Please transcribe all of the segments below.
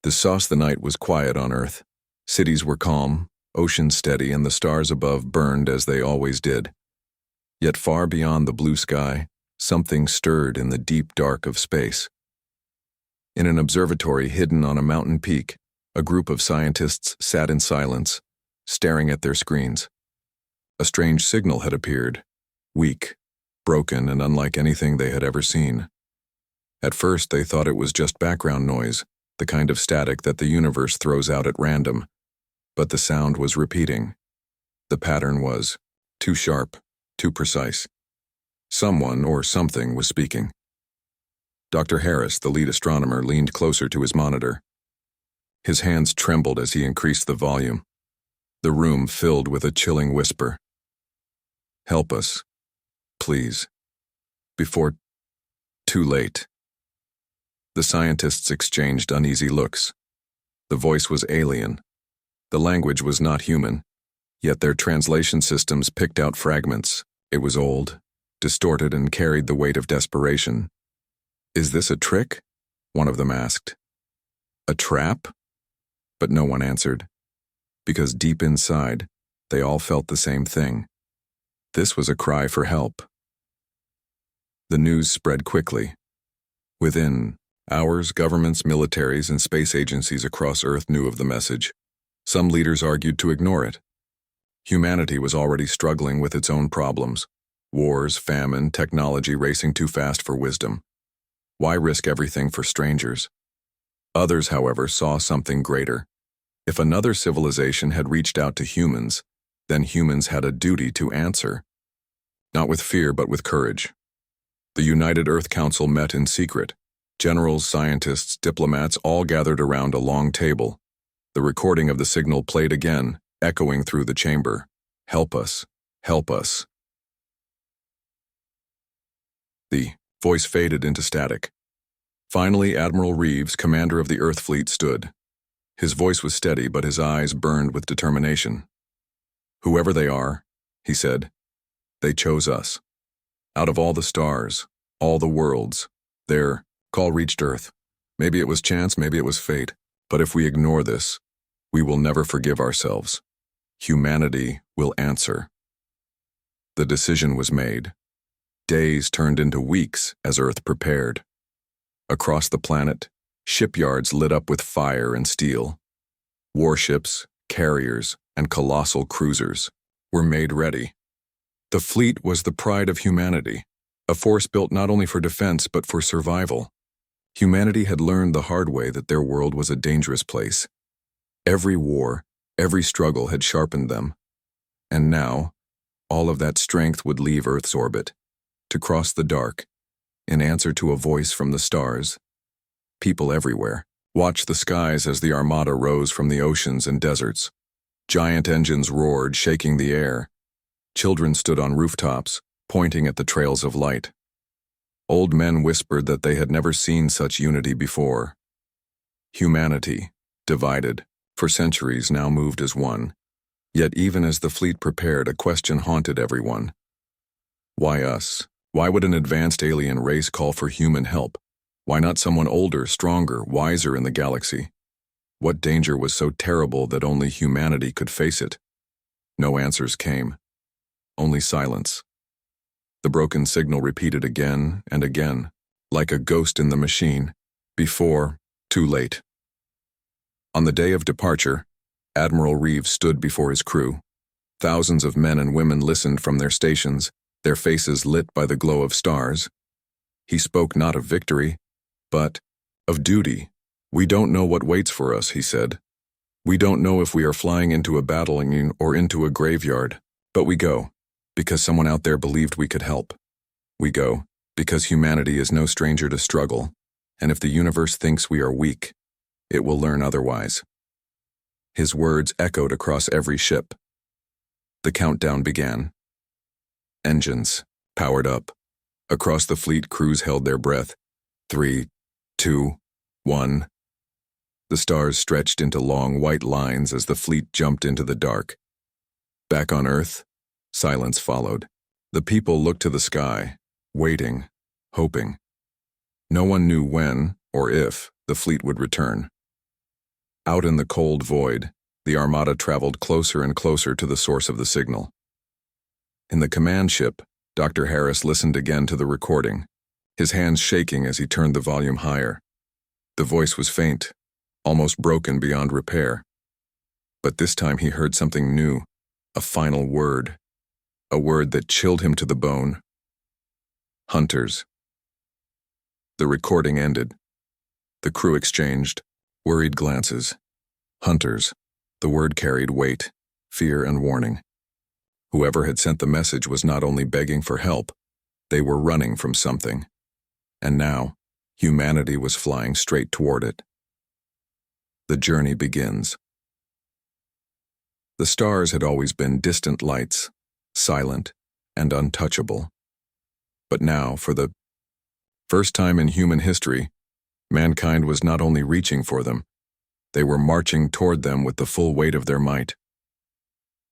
The night was quiet on Earth. Cities were calm, oceans steady, and the stars above burned as they always did. Yet far beyond the blue sky, something stirred in the deep dark of space. In an observatory hidden on a mountain peak, a group of scientists sat in silence, staring at their screens. A strange signal had appeared, weak, broken, and unlike anything they had ever seen. At first, they thought it was just background noise, the kind of static that the universe throws out at random. But the sound was repeating. The pattern was too sharp, too precise. Someone or something was speaking. Dr. Harris, the lead astronomer, leaned closer to his monitor. His hands trembled as he increased the volume. The room filled with a chilling whisper. "Help us, please, before too late." The scientists exchanged uneasy looks. The voice was alien. The language was not human, yet their translation systems picked out fragments. It was old, distorted, and carried the weight of desperation. "Is this a trick?" one of them asked. "A trap?" But no one answered, because deep inside, they all felt the same thing. This was a cry for help. The news spread quickly. Within hours, governments, militaries, and space agencies across Earth knew of the message. Some leaders argued to ignore it. Humanity was already struggling with its own problems. Wars, famine, technology racing too fast for wisdom. Why risk everything for strangers? Others, however, saw something greater. If another civilization had reached out to humans, then humans had a duty to answer. Not with fear, but with courage. The United Earth Council met in secret. Generals, scientists, diplomats all gathered around a long table. The recording of the signal played again, echoing through the chamber. "Help us, help us." The voice faded into static. Finally, Admiral Reeves, commander of the Earth Fleet, stood. His voice was steady, but his eyes burned with determination. "Whoever they are," he said, "they chose us. Out of all the stars, all the worlds, their call reached Earth. Maybe it was chance, maybe it was fate. But if we ignore this, we will never forgive ourselves. Humanity will answer." The decision was made. Days turned into weeks as Earth prepared. Across the planet, shipyards lit up with fire and steel. Warships, carriers, and colossal cruisers were made ready. The fleet was the pride of humanity, a force built not only for defense but for survival. Humanity had learned the hard way that their world was a dangerous place. Every war, every struggle had sharpened them. And now, all of that strength would leave Earth's orbit, to cross the dark, in answer to a voice from the stars. People everywhere watched the skies as the armada rose from the oceans and deserts. Giant engines roared, shaking the air. Children stood on rooftops, pointing at the trails of light. Old men whispered that they had never seen such unity before. Humanity, divided, for centuries now moved as one. Yet even as the fleet prepared, a question haunted everyone. Why us? Why would an advanced alien race call for human help? Why not someone older, stronger, wiser in the galaxy? What danger was so terrible that only humanity could face it? No answers came. Only silence. The broken signal repeated again and again, like a ghost in the machine, before too late. On the day of departure, Admiral Reeves stood before his crew. Thousands of men and women listened from their stations, their faces lit by the glow of stars. He spoke not of victory, but of duty. "We don't know what waits for us," he said. "We don't know if we are flying into a battle or into a graveyard, but we go, because someone out there believed we could help. We go, because humanity is no stranger to struggle, and if the universe thinks we are weak, it will learn otherwise." His words echoed across every ship. The countdown began. Engines powered up. Across the fleet, crews held their breath. 3, 2, 1. The stars stretched into long white lines as the fleet jumped into the dark. Back on Earth, silence followed. The people looked to the sky, waiting, hoping. No one knew when or if the fleet would return. Out in the cold void, the Armada traveled closer and closer to the source of the signal. In the command ship, Dr. Harris listened again to the recording, his hands shaking as he turned the volume higher. The voice was faint, almost broken beyond repair. But this time he heard something new, a final word, a word that chilled him to the bone. Hunters. The recording ended. The crew exchanged worried glances. Hunters. The word carried weight, fear, and warning. Whoever had sent the message was not only begging for help, they were running from something. And now, humanity was flying straight toward it. The journey begins. The stars had always been distant lights, silent and untouchable. But now, for the first time in human history, mankind was not only reaching for them, they were marching toward them with the full weight of their might.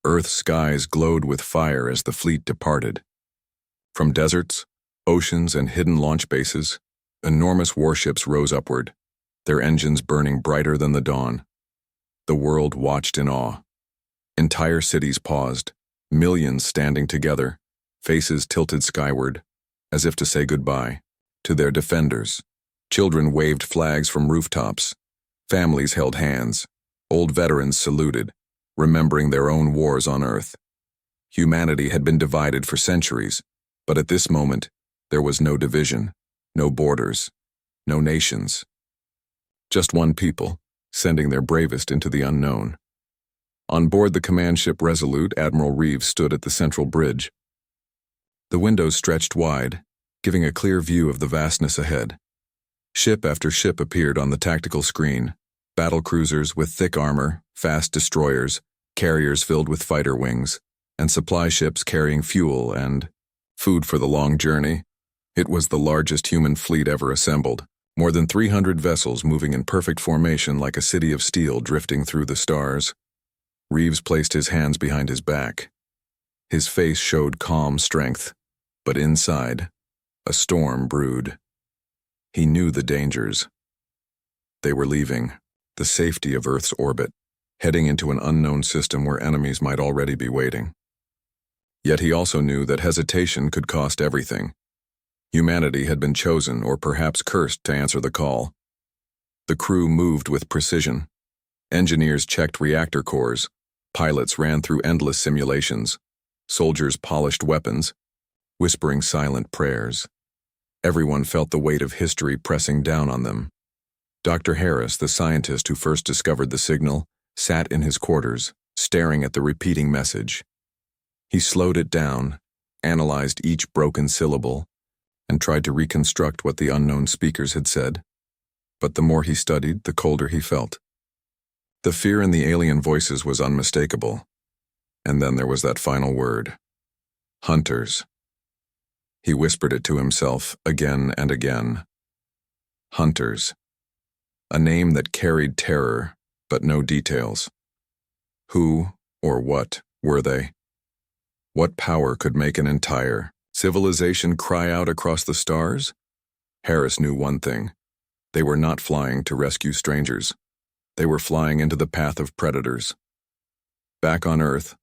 Earth's skies glowed with fire as the fleet departed. From deserts, oceans, and hidden launch bases, enormous warships rose upward, their engines burning brighter than the dawn. The world watched in awe. Entire cities paused, millions standing together, faces tilted skyward, as if to say goodbye to their defenders. Children waved flags from rooftops. Families held hands. Old veterans saluted, remembering their own wars on Earth. Humanity had been divided for centuries, but at this moment, there was no division, no borders, no nations. Just one people, sending their bravest into the unknown. On board the command ship Resolute, Admiral Reeves stood at the central bridge. The windows stretched wide, giving a clear view of the vastness ahead. Ship after ship appeared on the tactical screen, battle cruisers with thick armor, fast destroyers, carriers filled with fighter wings, and supply ships carrying fuel and food for the long journey. It was the largest human fleet ever assembled, more than 300 vessels moving in perfect formation like a city of steel drifting through the stars. Reeves placed his hands behind his back. His face showed calm strength, but inside, a storm brewed. He knew the dangers. They were leaving the safety of Earth's orbit, heading into an unknown system where enemies might already be waiting. Yet he also knew that hesitation could cost everything. Humanity had been chosen, or perhaps cursed, to answer the call. The crew moved with precision. Engineers checked reactor cores. Pilots ran through endless simulations. Soldiers polished weapons, whispering silent prayers. Everyone felt the weight of history pressing down on them. Dr. Harris, the scientist who first discovered the signal, sat in his quarters, staring at the repeating message. He slowed it down, analyzed each broken syllable, and tried to reconstruct what the unknown speakers had said. But the more he studied, the colder he felt. The fear in the alien voices was unmistakable. And then there was that final word. Hunters. He whispered it to himself again and again. Hunters. A name that carried terror, but no details. Who or what were they? What power could make an entire civilization cry out across the stars? Harris knew one thing. They were not flying to rescue strangers. They were flying into the path of predators. Back on Earth,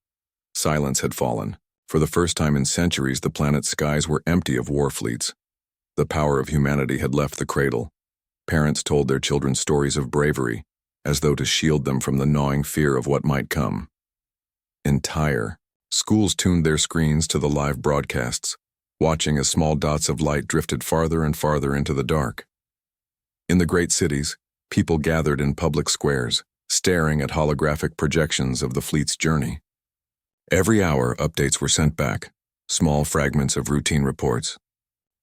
silence had fallen. For the first time in centuries, the planet's skies were empty of war fleets. The power of humanity had left the cradle. Parents told their children stories of bravery, as though to shield them from the gnawing fear of what might come. Entire. Schools tuned their screens to the live broadcasts, watching as small dots of light drifted farther and farther into the dark. In the great cities, people gathered in public squares, staring at holographic projections of the fleet's journey. Every hour, updates were sent back, small fragments of routine reports.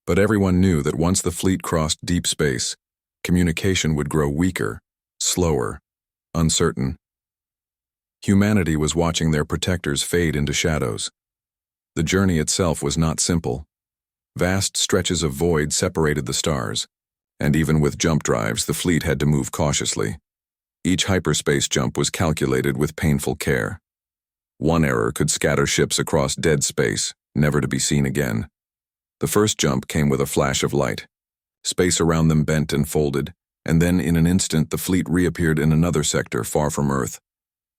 But everyone knew that once the fleet crossed deep space, communication would grow weaker, slower, uncertain. Humanity was watching their protectors fade into shadows. The journey itself was not simple. Vast stretches of void separated the stars, and even with jump drives, the fleet had to move cautiously. Each hyperspace jump was calculated with painful care. One error could scatter ships across dead space, never to be seen again. The first jump came with a flash of light. Space around them bent and folded, And then in an instant the fleet reappeared in another sector far from Earth.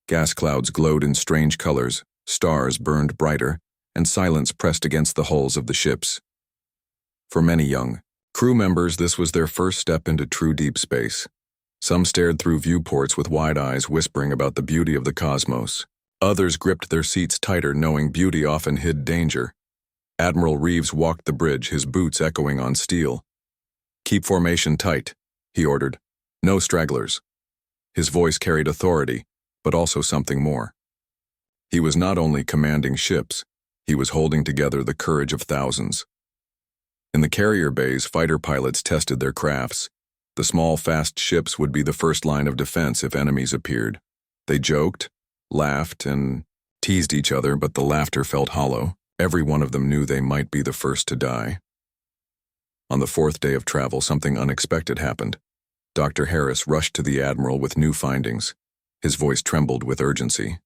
Gas clouds glowed in strange colors, stars burned brighter, and silence pressed against the hulls of the ships. For many young crew members, this was their first step into true deep space. Some stared through viewports with wide eyes, whispering about the beauty of the cosmos. Others gripped their seats tighter, knowing beauty often hid danger. Admiral Reeves walked the bridge, his boots echoing on steel. "Keep formation tight," he ordered. "No stragglers." His voice carried authority, but also something more. He was not only commanding ships, he was holding together the courage of thousands. In the carrier bays, fighter pilots tested their crafts. The small, fast ships would be the first line of defense if enemies appeared. They joked, laughed, and teased each other, but the laughter felt hollow. Every one of them knew they might be the first to die. On the fourth day of travel, something unexpected happened. Dr. Harris rushed to the Admiral with new findings. His voice trembled with urgency.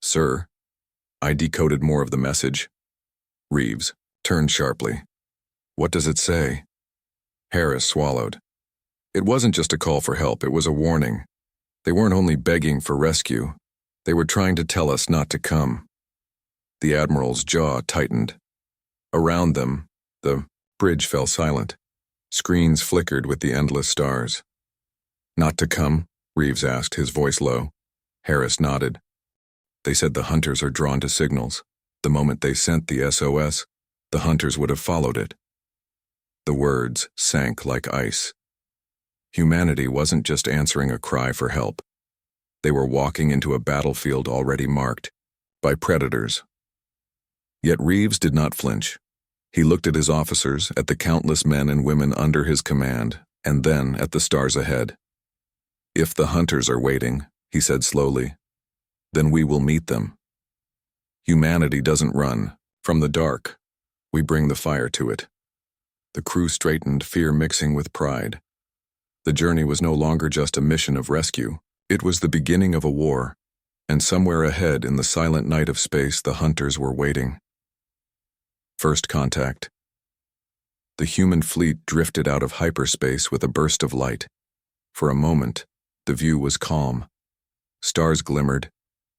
"Sir, I decoded more of the message." Reeves turned sharply. "What does it say?" Harris swallowed. It wasn't just a call for help, it was a warning. They weren't only begging for rescue, they were trying to tell us not to come. The Admiral's jaw tightened. Around them, the bridge fell silent. Screens flickered with the endless stars. "Not to come?" Reeves asked, his voice low. Harris nodded. "They said the hunters are drawn to signals. The moment they sent the SOS, the hunters would have followed it." The words sank like ice. Humanity wasn't just answering a cry for help. They were walking into a battlefield already marked by predators. Yet Reeves did not flinch. He looked at his officers, at the countless men and women under his command, and then at the stars ahead. "If the hunters are waiting," he said slowly, "then we will meet them. Humanity doesn't run from the dark. We bring the fire to it." The crew straightened, fear mixing with pride. The journey was no longer just a mission of rescue. It was the beginning of a war, and somewhere ahead in the silent night of space, the hunters were waiting. First contact. The human fleet drifted out of hyperspace with a burst of light. For a moment, the view was calm. Stars glimmered,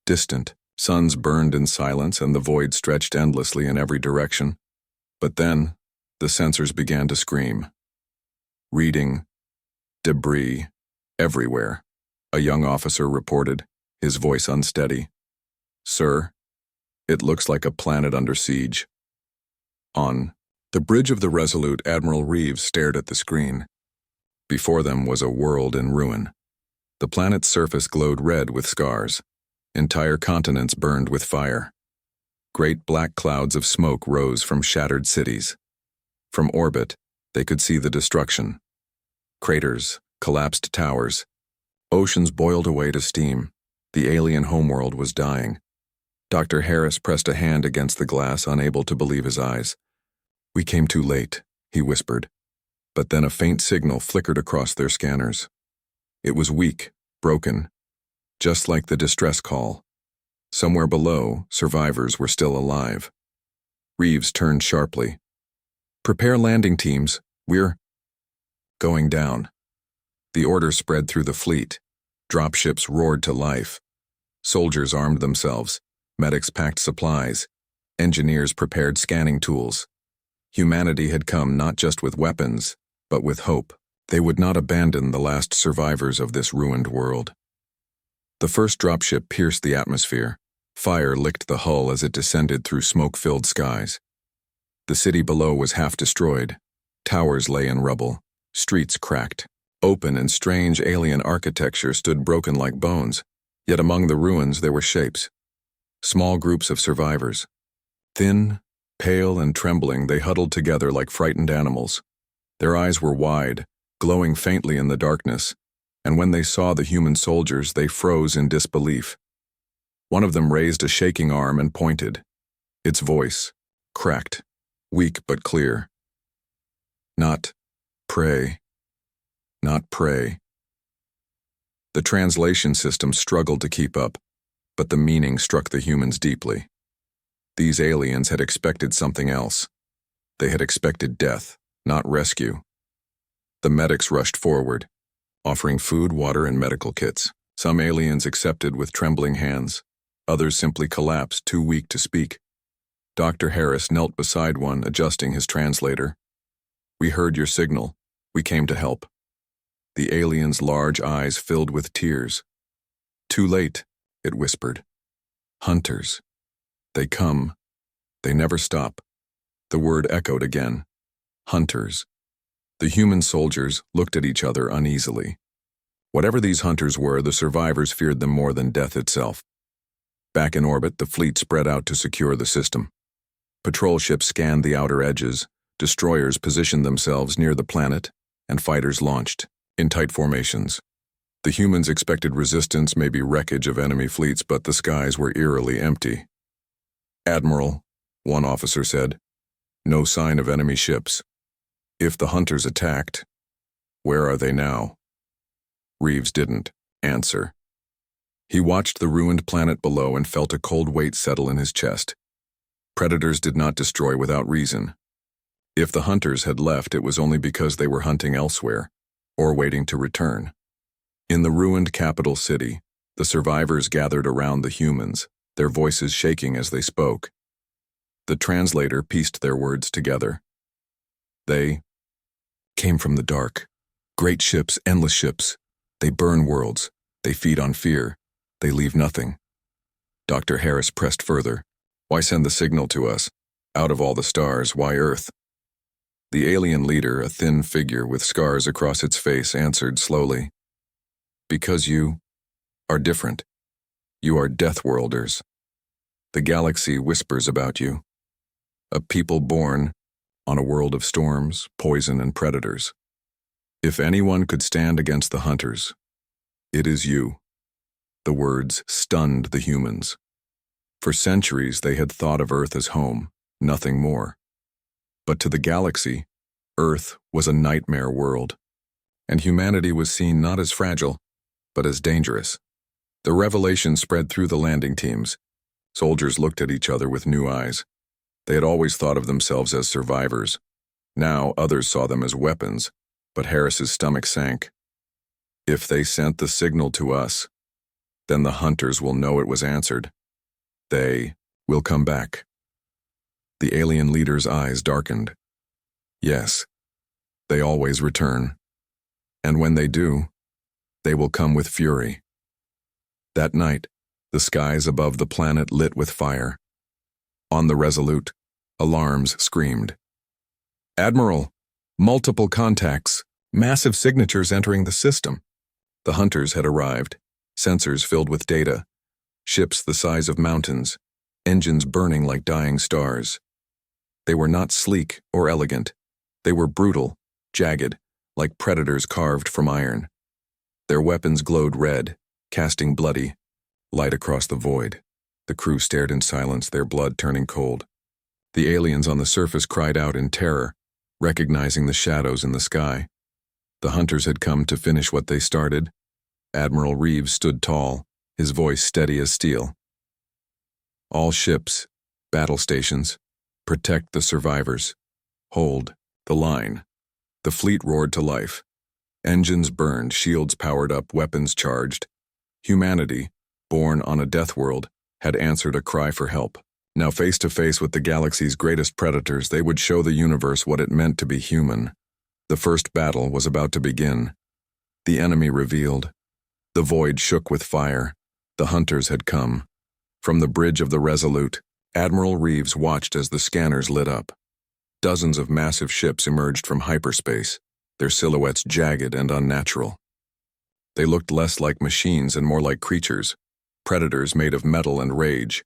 distant, suns burned in silence, and the void stretched endlessly in every direction. But then, the sensors began to scream. Reading, debris, everywhere. A young officer reported, his voice unsteady. "Sir, it looks like a planet under siege." On the bridge of the Resolute, Admiral Reeves stared at the screen. Before them was a world in ruin. The planet's surface glowed red with scars. Entire continents burned with fire. Great black clouds of smoke rose from shattered cities. From orbit, they could see the destruction. Craters, collapsed towers. Oceans boiled away to steam. The alien homeworld was dying. Dr. Harris pressed a hand against the glass, unable to believe his eyes. "We came too late," he whispered. But then a faint signal flickered across their scanners. It was weak, broken, just like the distress call. Somewhere below, survivors were still alive. Reeves turned sharply. "Prepare landing teams. We're going down." The order spread through the fleet. Dropships roared to life. Soldiers armed themselves. Medics packed supplies. Engineers prepared scanning tools. Humanity had come not just with weapons, but with hope. They would not abandon the last survivors of this ruined world. The first dropship pierced the atmosphere. Fire licked the hull as it descended through smoke-filled skies. The city below was half destroyed. Towers lay in rubble. Streets cracked. Open and strange alien architecture stood broken like bones. Yet among the ruins there were shapes. Small groups of survivors. Thin, pale, and trembling, they huddled together like frightened animals. Their eyes were wide, glowing faintly in the darkness, and when they saw the human soldiers, they froze in disbelief. One of them raised a shaking arm and pointed. Its voice, cracked, weak but clear. "Not pray. Not pray." The translation system struggled to keep up, but the meaning struck the humans deeply. These aliens had expected something else. They had expected death, not rescue. The medics rushed forward. offering food, water, and medical kits. Some aliens accepted with trembling hands. Others simply collapsed, too weak to speak. Dr. Harris knelt beside one, adjusting his translator. "We heard your signal. We came to help." The alien's large eyes filled with tears. "Too late," it whispered. "Hunters. They come. They never stop." The word echoed again. Hunters. The human soldiers looked at each other uneasily. Whatever these hunters were, the survivors feared them more than death itself. Back in orbit, the fleet spread out to secure the system. Patrol ships scanned the outer edges, destroyers positioned themselves near the planet, and fighters launched, in tight formations. The humans expected resistance, maybe wreckage of enemy fleets, but the skies were eerily empty. "Admiral," one officer said, "no sign of enemy ships. If the hunters attacked, where are they now?" Reeves didn't answer. He watched the ruined planet below and felt a cold weight settle in his chest. Predators did not destroy without reason. If the hunters had left, it was only because they were hunting elsewhere, or waiting to return. In the ruined capital city, the survivors gathered around the humans, their voices shaking as they spoke. The translator pieced their words together. "They came from the dark. Great ships, endless ships. They burn worlds. They feed on fear. They leave nothing." Dr. Harris pressed further. "Why send the signal to us? Out of all the stars, why Earth?" The alien leader, a thin figure with scars across its face, answered slowly. "Because you are different. You are Deathworlders. The galaxy whispers about you. A people born on a world of storms, poison, and predators. If anyone could stand against the hunters, it is you." The words stunned the humans. For centuries they had thought of Earth as home, nothing more. But to the galaxy, Earth was a nightmare world, and humanity was seen not as fragile, but as dangerous. The revelation spread through the landing teams. Soldiers looked at each other with new eyes. They had always thought of themselves as survivors. Now others saw them as weapons, but Harris's stomach sank. "If they sent the signal to us, then the hunters will know it was answered. They will come back." The alien leader's eyes darkened. "Yes, they always return. And when they do, they will come with fury." That night, the skies above the planet lit with fire. On the Resolute, alarms screamed. "Admiral, multiple contacts, massive signatures entering the system." The hunters had arrived, sensors filled with data, ships the size of mountains, engines burning like dying stars. They were not sleek or elegant. They were brutal, jagged, like predators carved from iron. Their weapons glowed red, casting bloody light across the void. The crew stared in silence, their blood turning cold. The aliens on the surface cried out in terror, recognizing the shadows in the sky. The hunters had come to finish what they started. Admiral Reeves stood tall, his voice steady as steel. "All ships, battle stations, protect the survivors. Hold the line." The fleet roared to life. Engines burned, shields powered up, weapons charged. Humanity, born on a death world, had answered a cry for help. Now face to face with the galaxy's greatest predators, they would show the universe what it meant to be human. The first battle was about to begin. The enemy revealed. The void shook with fire. The hunters had come. From the bridge of the Resolute, Admiral Reeves watched as the scanners lit up. Dozens of massive ships emerged from hyperspace, their silhouettes jagged and unnatural. They looked less like machines and more like creatures, predators made of metal and rage.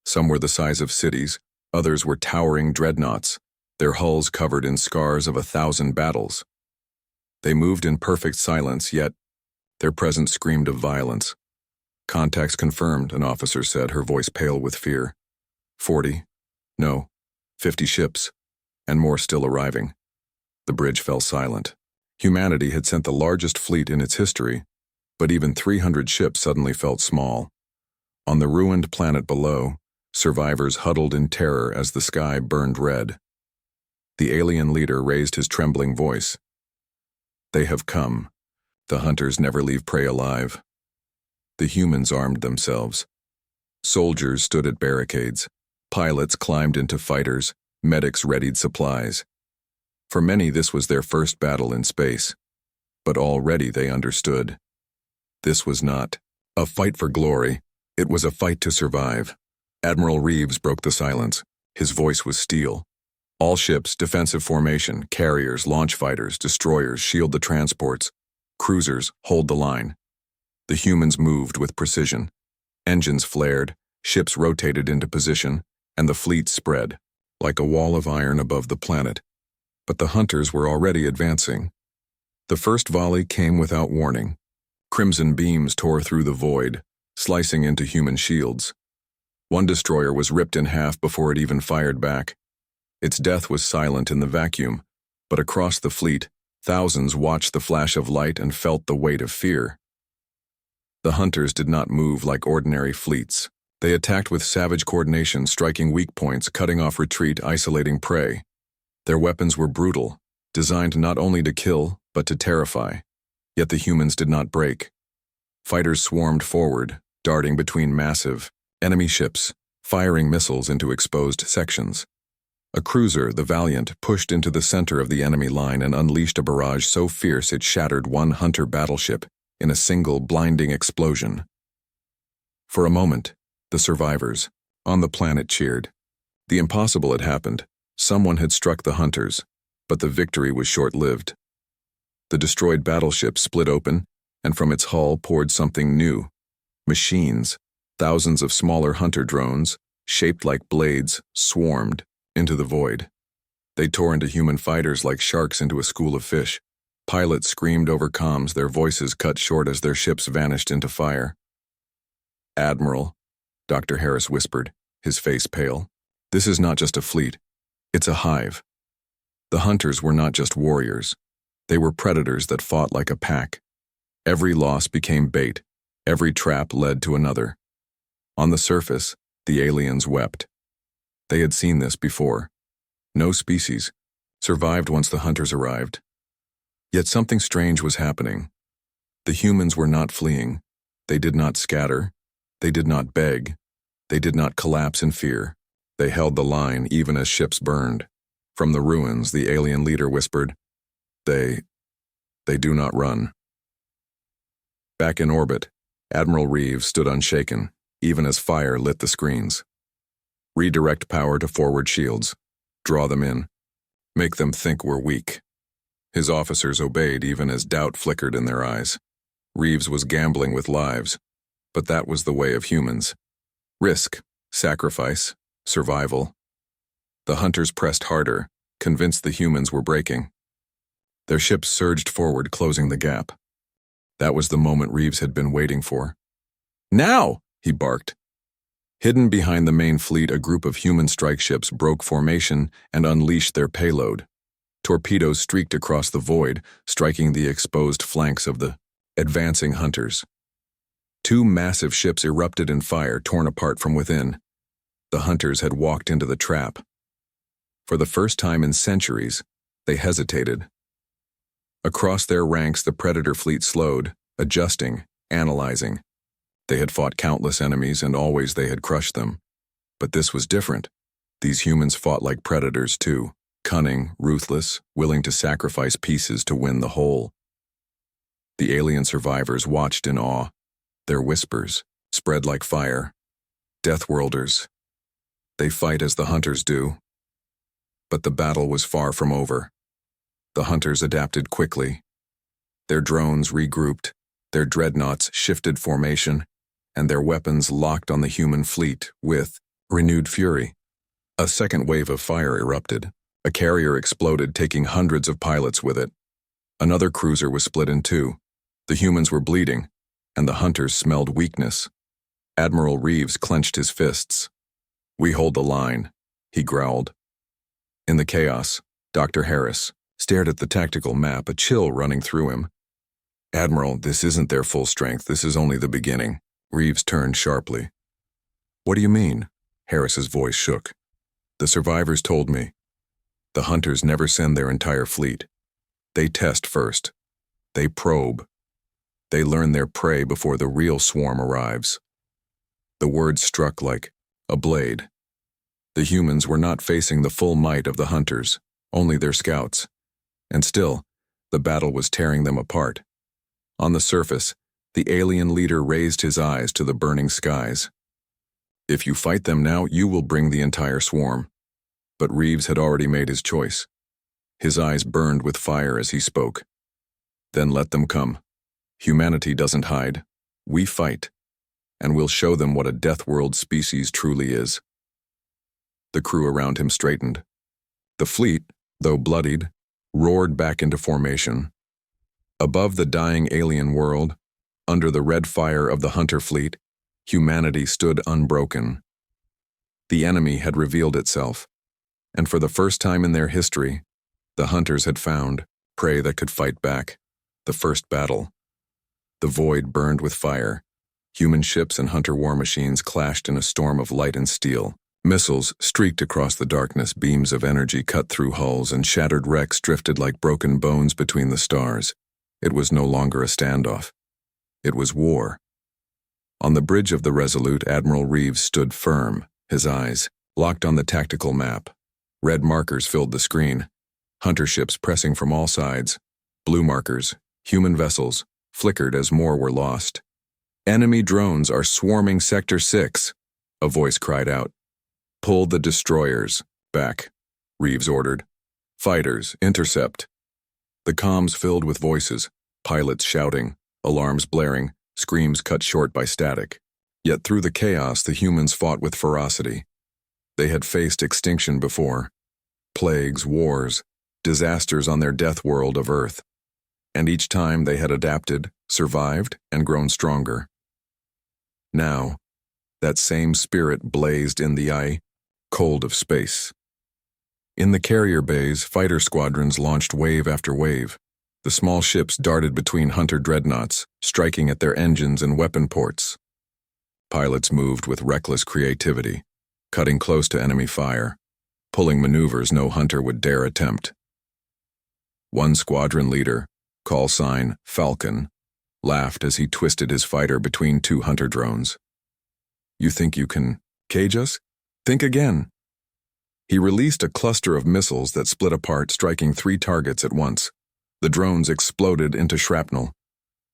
Some were the size of cities, others were towering dreadnoughts, their hulls covered in scars of 1,000 battles. They moved in perfect silence, yet their presence screamed of violence. "Contacts confirmed," an officer said, her voice pale with fear. 40, no, 50 ships, and more still arriving. The bridge fell silent. Humanity had sent the largest fleet in its history, but even 300 ships suddenly felt small. On the ruined planet below, survivors huddled in terror as the sky burned red. The alien leader raised his trembling voice. "They have come. The hunters never leave prey alive. The humans armed themselves. Soldiers stood at barricades. Pilots climbed into fighters. Medics readied supplies. For many, this was their first battle in space. But already they understood. This was not a fight for glory. It was a fight to survive. Admiral Reeves broke the silence. His voice was steel. All ships, defensive formation, carriers, launch fighters, destroyers, shield the transports. Cruisers, hold the line. The humans moved with precision. Engines flared, ships rotated into position, and the fleet spread, like a wall of iron above the planet. But the hunters were already advancing. The first volley came without warning. Crimson beams tore through the void, slicing into human shields. One destroyer was ripped in half before it even fired back. Its death was silent in the vacuum, but across the fleet, thousands watched the flash of light and felt the weight of fear. The hunters did not move like ordinary fleets. They attacked with savage coordination, striking weak points, cutting off retreat, isolating prey. Their weapons were brutal, designed not only to kill, but to terrify. Yet the humans did not break. Fighters swarmed forward, darting between massive enemy ships, firing missiles into exposed sections. A cruiser, the Valiant, pushed into the center of the enemy line and unleashed a barrage so fierce it shattered one hunter battleship in a single blinding explosion. For a moment, the survivors on the planet cheered. The impossible had happened. Someone had struck the hunters, but the victory was short-lived. The destroyed battleship split open, and from its hull poured something new. Machines, thousands of smaller hunter drones, shaped like blades, swarmed into the void. They tore into human fighters like sharks into a school of fish. Pilots screamed over comms, their voices cut short as their ships vanished into fire. "Admiral," Dr. Harris whispered, his face pale, "this is not just a fleet. It's a hive." The hunters were not just warriors. They were predators that fought like a pack. Every loss became bait. Every trap led to another. On the surface, the aliens wept. They had seen this before. No species survived once the hunters arrived. Yet something strange was happening. The humans were not fleeing. They did not scatter. They did not beg. They did not collapse in fear. They held the line even as ships burned. From the ruins, the alien leader whispered, They do not run." Back in orbit, Admiral Reeves stood unshaken, even as fire lit the screens. "Redirect power to forward shields. Draw them in. Make them think we're weak." His officers obeyed even as doubt flickered in their eyes. Reeves was gambling with lives, but that was the way of humans. Risk, sacrifice, survival. The hunters pressed harder, convinced the humans were breaking. Their ships surged forward, closing the gap. That was the moment Reeves had been waiting for. "Now!" he barked. Hidden behind the main fleet, a group of human strike ships broke formation and unleashed their payload. Torpedoes streaked across the void, striking the exposed flanks of the advancing hunters. Two massive ships erupted in fire, torn apart from within. The hunters had walked into the trap. For the first time in centuries, they hesitated. Across their ranks, the Predator fleet slowed, adjusting, analyzing. They had fought countless enemies, and always they had crushed them. But this was different. These humans fought like predators too, cunning, ruthless, willing to sacrifice pieces to win the whole. The alien survivors watched in awe. Their whispers spread like fire. Deathworlders. They fight as the hunters do. But the battle was far from over. The hunters adapted quickly. Their drones regrouped, their dreadnoughts shifted formation, and their weapons locked on the human fleet with renewed fury. A second wave of fire erupted. A carrier exploded, taking hundreds of pilots with it. Another cruiser was split in two. The humans were bleeding, and the hunters smelled weakness. Admiral Reeves clenched his fists. "We hold the line," he growled. In the chaos, Dr. Harris stared at the tactical map, a chill running through him. "Admiral, this isn't their full strength. This is only the beginning." Reeves turned sharply. "What do you mean?" Harris's voice shook. "The survivors told me. The hunters never send their entire fleet. They test first. They probe. They learn their prey before the real swarm arrives. The words struck like a blade. The humans were not facing the full might of the hunters, only their scouts. And still, the battle was tearing them apart. On the surface, the alien leader raised his eyes to the burning skies. If you fight them now, you will bring the entire swarm. But Reeves had already made his choice. His eyes burned with fire as he spoke. Then let them come. Humanity doesn't hide. We fight. And we'll show them what a Deathworld species truly is. The crew around him straightened. The fleet, though bloodied, roared back into formation. Above the dying alien world, under the red fire of the hunter fleet, humanity stood unbroken. The enemy had revealed itself, and for the first time in their history, the hunters had found prey that could fight back. The first battle. The void burned with fire. Human ships and hunter war machines clashed in a storm of light and steel. Missiles streaked across the darkness, beams of energy cut through hulls, and shattered wrecks drifted like broken bones between the stars. It was no longer a standoff. It was war. On the bridge of the Resolute, Admiral Reeves stood firm, his eyes locked on the tactical map. Red markers filled the screen. Hunter ships pressing from all sides. Blue markers, human vessels, flickered as more were lost. "Enemy drones are swarming Sector 6, a voice cried out. "Pull the destroyers back," Reeves ordered. "Fighters, intercept." The comms filled with voices, pilots shouting, alarms blaring, screams cut short by static. Yet through the chaos, the humans fought with ferocity. They had faced extinction before. Plagues, wars, disasters on their death world of Earth. And each time they had adapted, survived, and grown stronger. Now, that same spirit blazed in the cold of space. In the carrier bays, fighter squadrons launched wave after wave. The small ships darted between hunter dreadnoughts, striking at their engines and weapon ports. Pilots moved with reckless creativity, cutting close to enemy fire, pulling maneuvers no hunter would dare attempt. One squadron leader, call sign Falcon, laughed as he twisted his fighter between two hunter drones. "You think you can cage us? Think again." He released a cluster of missiles that split apart, striking 3 targets at once. The drones exploded into shrapnel.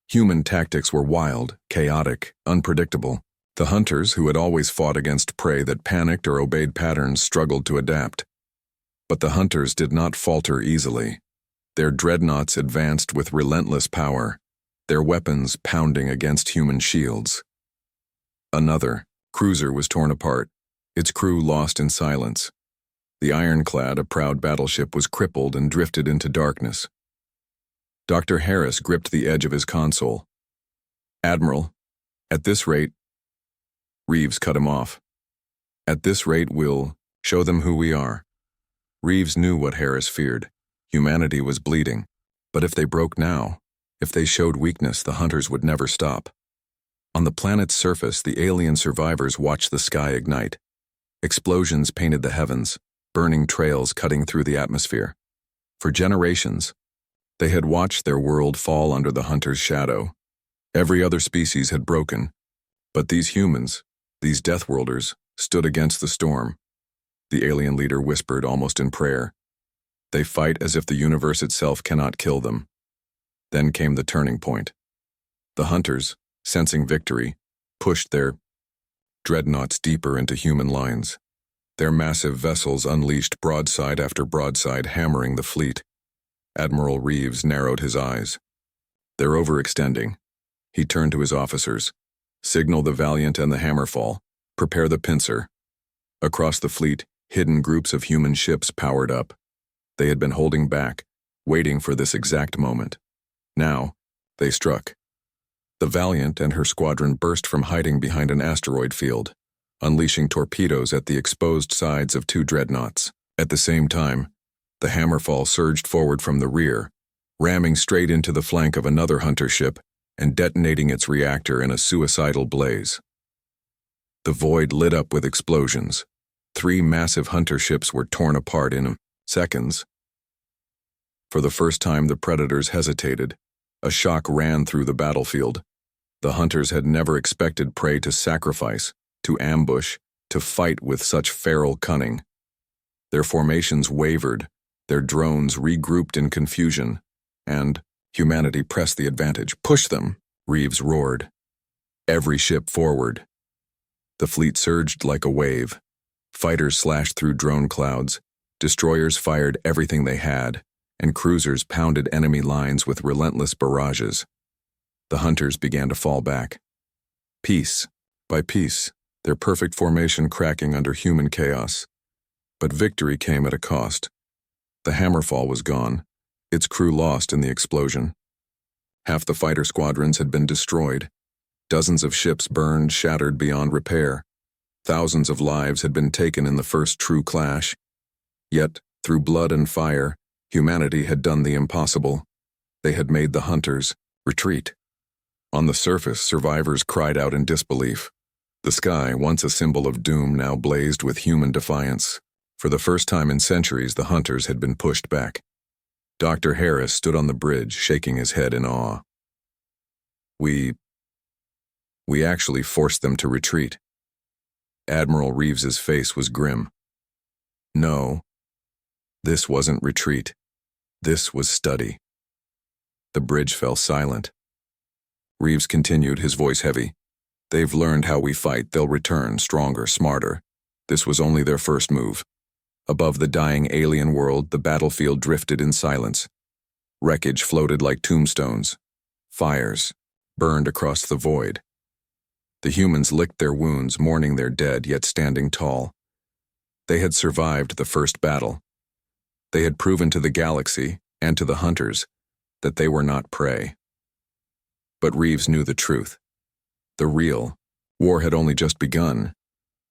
Human tactics were wild, chaotic, unpredictable. The hunters, who had always fought against prey that panicked or obeyed patterns, struggled to adapt. But the hunters did not falter easily. Their dreadnoughts advanced with relentless power, their weapons pounding against human shields. Another cruiser was torn apart, its crew lost in silence. The ironclad, a proud battleship, was crippled and drifted into darkness. Dr. Harris gripped the edge of his console. "Admiral, at this rate..." Reeves cut him off. "At this rate, we'll show them who we are." Reeves knew what Harris feared. Humanity was bleeding. But if they broke now, if they showed weakness, the hunters would never stop. On the planet's surface, the alien survivors watched the sky ignite. Explosions painted the heavens, burning trails cutting through the atmosphere. For generations, they had watched their world fall under the hunter's shadow. Every other species had broken, but these humans, these Deathworlders, stood against the storm. The alien leader whispered almost in prayer. "They fight as if the universe itself cannot kill them." Then came the turning point. The hunters, sensing victory, pushed their dreadnoughts deeper into human lines. Their massive vessels unleashed broadside after broadside, hammering the fleet. Admiral Reeves narrowed his eyes. "They're overextending." He turned to his officers. "Signal the Valiant and the Hammerfall. Prepare the pincer." Across the fleet, hidden groups of human ships powered up. They had been holding back, waiting for this exact moment. Now, they struck. The Valiant and her squadron burst from hiding behind an asteroid field, unleashing torpedoes at the exposed sides of 2 dreadnoughts. At the same time, the Hammerfall surged forward from the rear, ramming straight into the flank of another hunter ship and detonating its reactor in a suicidal blaze. The void lit up with explosions. 3 massive hunter ships were torn apart in seconds. For the first time, the predators hesitated. A shock ran through the battlefield. The hunters had never expected prey to sacrifice, to ambush, to fight with such feral cunning. Their formations wavered, their drones regrouped in confusion, and humanity pressed the advantage. "Push them!" Reeves roared. Every ship forward. The fleet surged like a wave. Fighters slashed through drone clouds, destroyers fired everything they had, and cruisers pounded enemy lines with relentless barrages. The hunters began to fall back. Piece by piece, their perfect formation cracking under human chaos. But victory came at a cost. The Hammerfall was gone, its crew lost in the explosion. Half the fighter squadrons had been destroyed. Dozens of ships burned, shattered beyond repair. Thousands of lives had been taken in the first true clash. Yet, through blood and fire, humanity had done the impossible. They had made the hunters retreat. On the surface, survivors cried out in disbelief. The sky, once a symbol of doom, now blazed with human defiance. For the first time in centuries, the hunters had been pushed back. Dr. Harris stood on the bridge, shaking his head in awe. We actually forced them to retreat. Admiral Reeves's face was grim. No, this wasn't retreat. This was study. The bridge fell silent. Reeves continued, his voice heavy. They've learned how we fight. They'll return, stronger, smarter. This was only their first move. Above the dying alien world, the battlefield drifted in silence. Wreckage floated like tombstones. Fires burned across the void. The humans licked their wounds, mourning their dead, yet standing tall. They had survived the first battle. They had proven to the galaxy, and to the hunters, that they were not prey. But Reeves knew the truth. The real war had only just begun,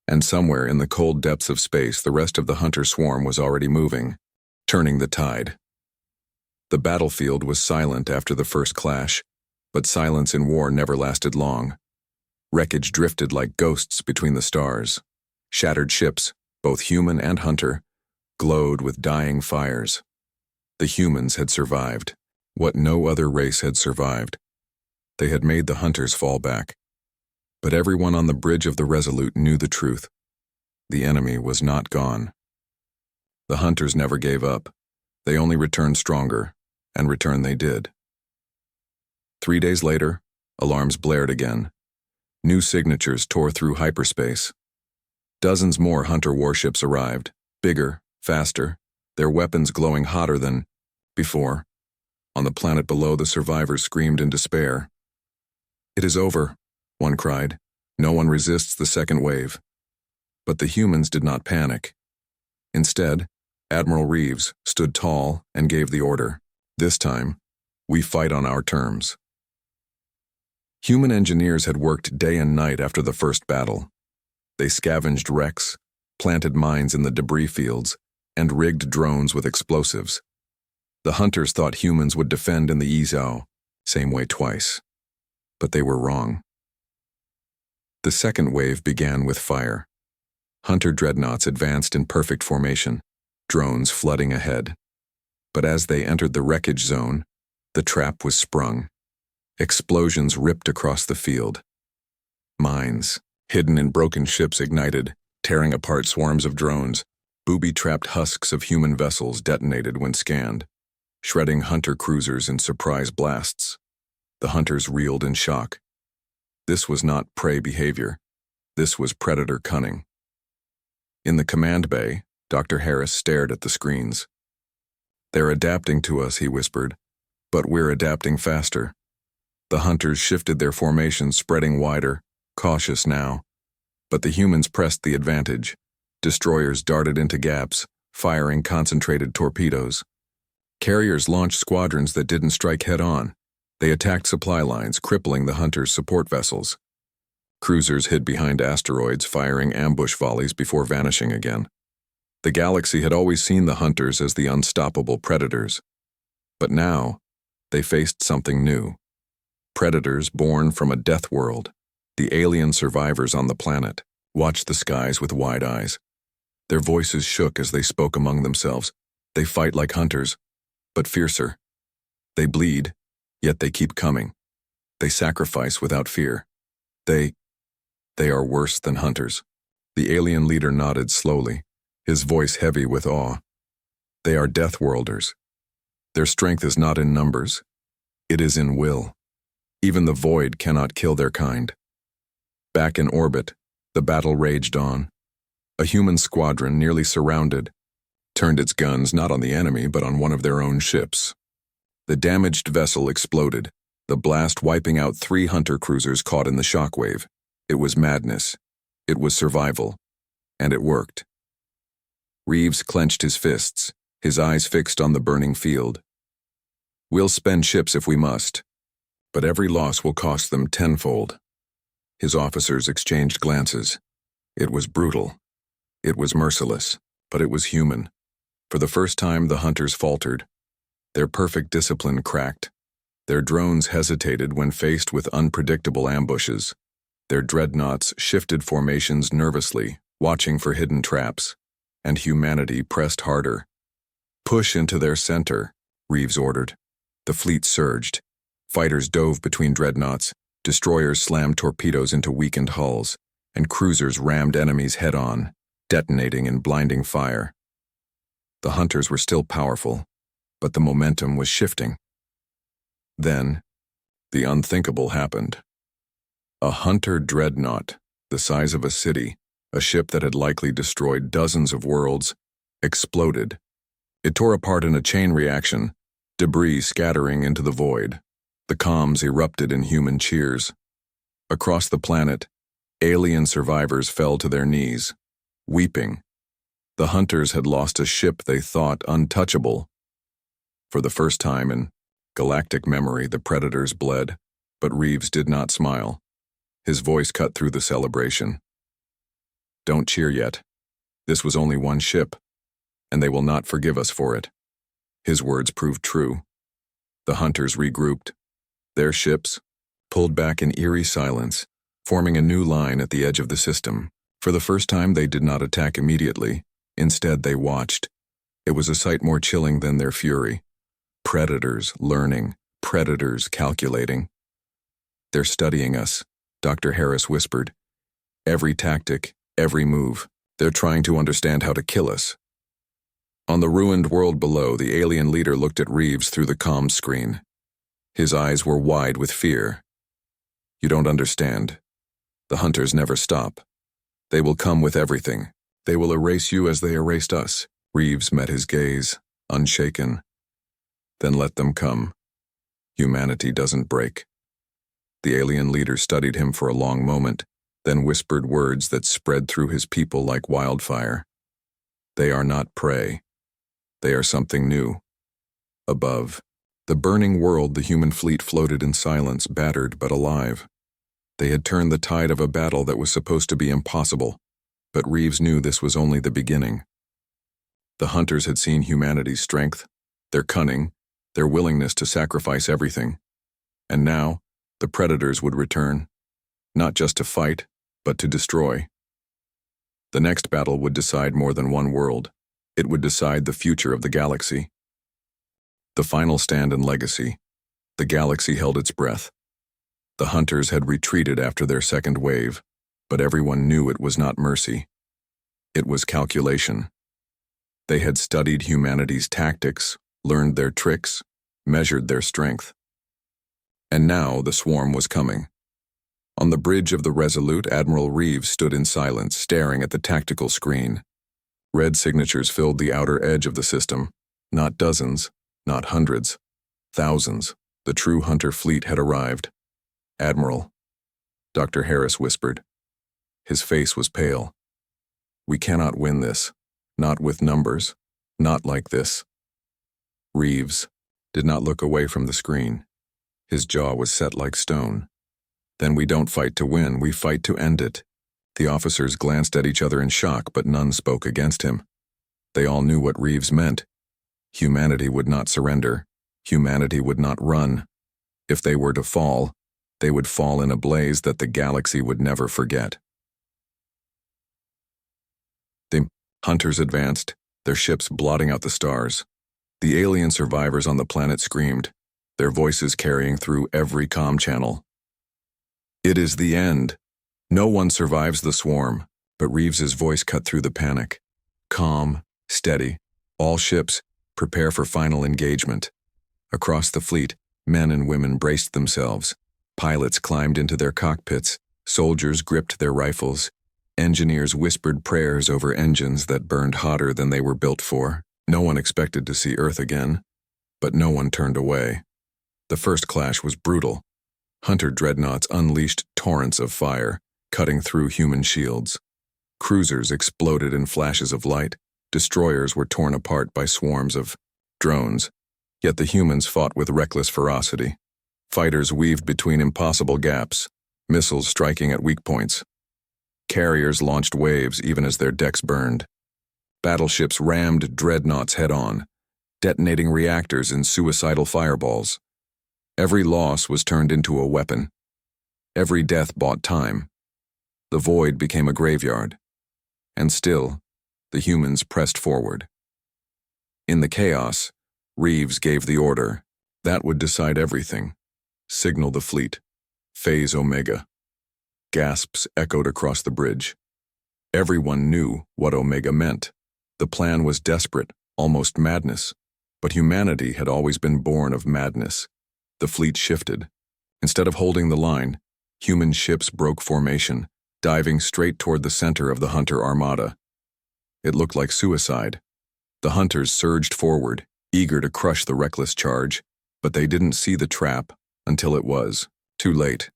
and somewhere in the cold depths of space, the rest of the hunter swarm was already moving, turning the tide. The battlefield was silent after the first clash, but silence in war never lasted long. Wreckage drifted like ghosts between the stars. Shattered ships, both human and hunter, glowed with dying fires. The humans had survived, what no other race had survived. They had made the hunters fall back. But everyone on the bridge of the Resolute knew the truth. The enemy was not gone. The hunters never gave up. They only returned stronger, and return they did. 3 days later, alarms blared again. New signatures tore through hyperspace. Dozens more hunter warships arrived, bigger, faster, their weapons glowing hotter than before. On the planet below, the survivors screamed in despair. "It is over," one cried. "No one resists the second wave." But the humans did not panic. Instead, Admiral Reeves stood tall and gave the order. "This time, we fight on our terms." Human engineers had worked day and night after the first battle. They scavenged wrecks, planted mines in the debris fields, and rigged drones with explosives. The hunters thought humans would defend in the Izhao, same way twice. But they were wrong. The second wave began with fire. Hunter dreadnoughts advanced in perfect formation, drones flooding ahead. But as they entered the wreckage zone, the trap was sprung. Explosions ripped across the field. Mines, hidden in broken ships, ignited, tearing apart swarms of drones. Booby-trapped husks of human vessels detonated when scanned, shredding hunter cruisers in surprise blasts. The hunters reeled in shock. This was not prey behavior. This was predator cunning. In the command bay, Dr. Harris stared at the screens. "They're adapting to us," he whispered, "but we're adapting faster." The hunters shifted their formations, spreading wider, cautious now. But the humans pressed the advantage. Destroyers darted into gaps, firing concentrated torpedoes. Carriers launched squadrons that didn't strike head-on. They attacked supply lines, crippling the hunters' support vessels. Cruisers hid behind asteroids, firing ambush volleys before vanishing again. The galaxy had always seen the hunters as the unstoppable predators. But now, they faced something new. Predators born from a death world. The alien survivors on the planet watched the skies with wide eyes. Their voices shook as they spoke among themselves. They fight like hunters, but fiercer. They bleed, Yet they keep coming. They sacrifice without fear. They are worse than hunters. The alien leader nodded slowly, his voice heavy with awe. They are Deathworlders. Their strength is not in numbers. It is in will. Even the void cannot kill their kind. Back in orbit, the battle raged on. A human squadron, nearly surrounded, turned its guns not on the enemy but on one of their own ships. The damaged vessel exploded, the blast wiping out 3 hunter cruisers caught in the shockwave. It was madness. It was survival. And it worked. Reeves clenched his fists, his eyes fixed on the burning field. We'll spend ships if we must, but every loss will cost them tenfold. His officers exchanged glances. It was brutal. It was merciless, but it was human. For the first time, the hunters faltered. Their perfect discipline cracked. Their drones hesitated when faced with unpredictable ambushes. Their dreadnoughts shifted formations nervously, watching for hidden traps. And humanity pressed harder. Push into their center, Reeves ordered. The fleet surged. Fighters dove between dreadnoughts, destroyers slammed torpedoes into weakened hulls, and cruisers rammed enemies head-on, detonating in blinding fire. The hunters were still powerful, but the momentum was shifting. Then, the unthinkable happened. A hunter dreadnought, the size of a city, a ship that had likely destroyed dozens of worlds, exploded. It tore apart in a chain reaction, debris scattering into the void. The comms erupted in human cheers. Across the planet, alien survivors fell to their knees, weeping. The hunters had lost a ship they thought untouchable. For the first time in galactic memory, the predators bled, but Reeves did not smile. His voice cut through the celebration. Don't cheer yet. This was only one ship, and they will not forgive us for it. His words proved true. The hunters regrouped. Their ships pulled back in eerie silence, forming a new line at the edge of the system. For the first time, they did not attack immediately. Instead, they watched. It was a sight more chilling than their fury. Predators learning, predators calculating. They're studying us, Dr. Harris whispered. Every tactic, every move. They're trying to understand how to kill us. On the ruined world below, the alien leader looked at Reeves through the comms screen. His eyes were wide with fear. You don't understand. The hunters never stop. They will come with everything. They will erase you as they erased us. Reeves met his gaze, unshaken. Then let them come. Humanity doesn't break. The alien leader studied him for a long moment, then whispered words that spread through his people like wildfire. They are not prey. They are something new. Above the burning world, the human fleet floated in silence, battered but alive. They had turned the tide of a battle that was supposed to be impossible, but Reeves knew this was only the beginning. The hunters had seen humanity's strength, their cunning, their willingness to sacrifice everything. And now, the predators would return, not just to fight, but to destroy. The next battle would decide more than one world. It would decide the future of the galaxy. The final stand and legacy. The galaxy held its breath. The hunters had retreated after their second wave, but everyone knew it was not mercy. It was calculation. They had studied humanity's tactics, learned their tricks, measured their strength. And now the swarm was coming. On the bridge of the Resolute, Admiral Reeves stood in silence, staring at the tactical screen. Red signatures filled the outer edge of the system. Not dozens, not hundreds, thousands. The true hunter fleet had arrived. Admiral, Dr. Harris whispered. His face was pale. We cannot win this. Not with numbers. Not like this. Reeves did not look away from the screen. His jaw was set like stone. Then we don't fight to win, we fight to end it. The officers glanced at each other in shock, but none spoke against him. They all knew what Reeves meant. Humanity would not surrender. Humanity would not run. If they were to fall, they would fall in a blaze that the galaxy would never forget. The hunters advanced, their ships blotting out the stars. The alien survivors on the planet screamed. their voices carrying through every comm channel. It is the end. No one survives the swarm, but Reeves's voice cut through the panic. Calm, steady. All ships, prepare for final engagement. Across the fleet, men and women braced themselves. Pilots climbed into their cockpits. Soldiers gripped their rifles. Engineers whispered prayers over engines that burned hotter than they were built for. No one expected to see Earth again, but no one turned away. The first clash was brutal. Hunter dreadnoughts unleashed torrents of fire, cutting through human shields. Cruisers exploded in flashes of light. Destroyers were torn apart by swarms of drones. Yet the humans fought with reckless ferocity. Fighters weaved between impossible gaps, missiles striking at weak points. Carriers launched waves even as their decks burned. Battleships rammed dreadnoughts head-on, detonating reactors in suicidal fireballs. Every loss was turned into a weapon. Every death bought time. The void became a graveyard. And still, the humans pressed forward. In the chaos, Reeves gave the order. That would decide everything. Signal the fleet. Phase Omega. Gasps echoed across the bridge. Everyone knew what Omega meant. The plan was desperate, almost madness. But humanity had always been born of madness. The fleet shifted. Instead of holding the line, human ships broke formation, diving straight toward the center of the Hunter Armada. It looked like suicide. The Hunters surged forward, eager to crush the reckless charge, but they didn't see the trap until it was too late.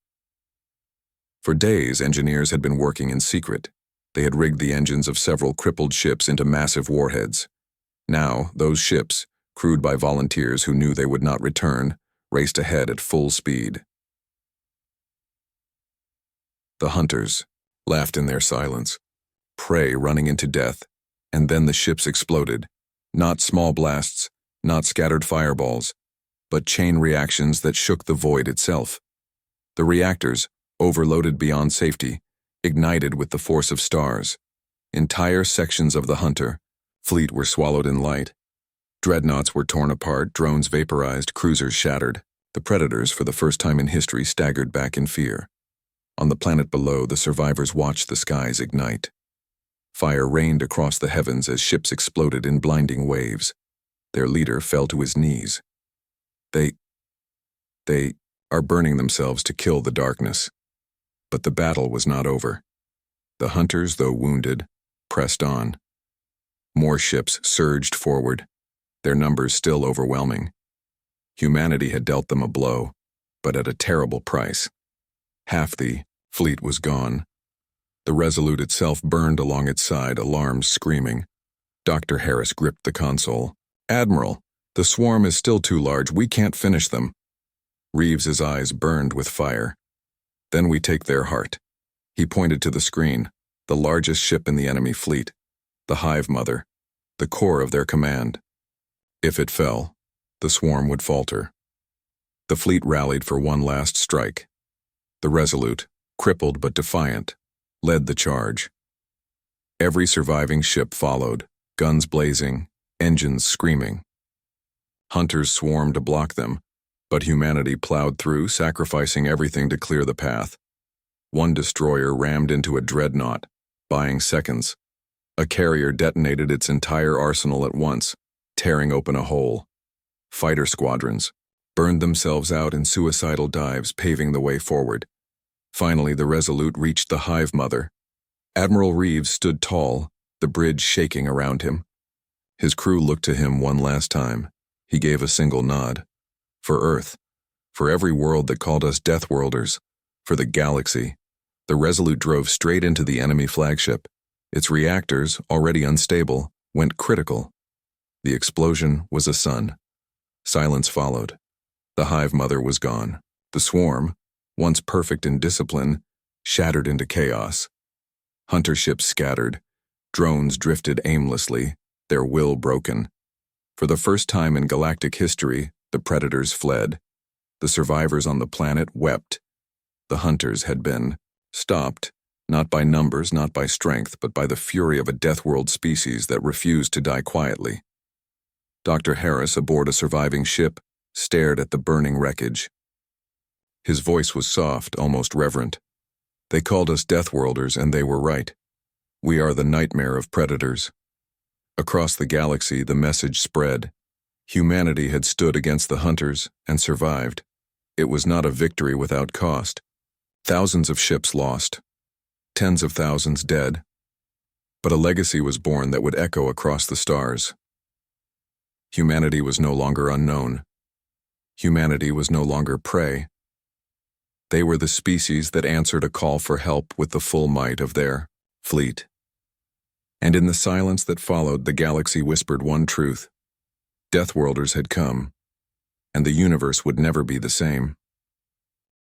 For days, engineers had been working in secret. They had rigged the engines of several crippled ships into massive warheads. Now, those ships, crewed by volunteers who knew they would not return, raced ahead at full speed. The Hunters laughed in their silence, prey running into death, and then the ships exploded. Not small blasts, not scattered fireballs, but chain reactions that shook the void itself. The reactors, overloaded beyond safety, ignited with the force of stars. Entire sections of the Hunter fleet were swallowed in light. Dreadnoughts were torn apart, drones vaporized, cruisers shattered. The predators, for the first time in history, staggered back in fear. On the planet below, the survivors watched the skies ignite. Fire rained across the heavens as ships exploded in blinding waves. Their leader fell to his knees. They are burning themselves to kill the darkness. But the battle was not over. The Hunters, though wounded, pressed on. More ships surged forward, their numbers still overwhelming. Humanity had dealt them a blow, but at a terrible price. Half the fleet was gone. The Resolute itself burned along its side, alarms screaming. Dr. Harris gripped the console. "Admiral, the swarm is still too large. We can't finish them." Reeves's eyes burned with fire. "Then we take their heart." He pointed to the screen, the largest ship in the enemy fleet, the Hive Mother, the core of their command. If it fell, the swarm would falter. The fleet rallied for one last strike. The Resolute, crippled but defiant, led the charge. Every surviving ship followed, guns blazing, engines screaming. Hunters swarmed to block them, but humanity plowed through, sacrificing everything to clear the path. One destroyer rammed into a dreadnought, buying seconds. A carrier detonated its entire arsenal at once, tearing open a hole. Fighter squadrons burned themselves out in suicidal dives, paving the way forward. Finally, the Resolute reached the Hive Mother. Admiral Reeves stood tall, the bridge shaking around him. His crew looked to him one last time. He gave a single nod. For Earth, for every world that called us Deathworlders, for the galaxy, the Resolute drove straight into the enemy flagship. Its reactors, already unstable, went critical. The explosion was a sun. Silence followed. The Hive Mother was gone. The swarm, once perfect in discipline, shattered into chaos. Hunter ships scattered. Drones drifted aimlessly, their will broken. For the first time in galactic history, the predators fled. The survivors on the planet wept. The Hunters had been stopped, not by numbers, not by strength, but by the fury of a Deathworld species that refused to die quietly. Dr. Harris, aboard a surviving ship, stared at the burning wreckage. His voice was soft, almost reverent. They called us Deathworlders, and they were right. We are the nightmare of predators. Across the galaxy, the message spread. Humanity had stood against the hunters and survived. It was not a victory without cost. Thousands of ships lost, tens of thousands dead. But a legacy was born that would echo across the stars. Humanity was no longer unknown. Humanity was no longer prey. They were the species that answered a call for help with the full might of their fleet. And in the silence that followed, the galaxy whispered one truth. Deathworlders had come, and the universe would never be the same.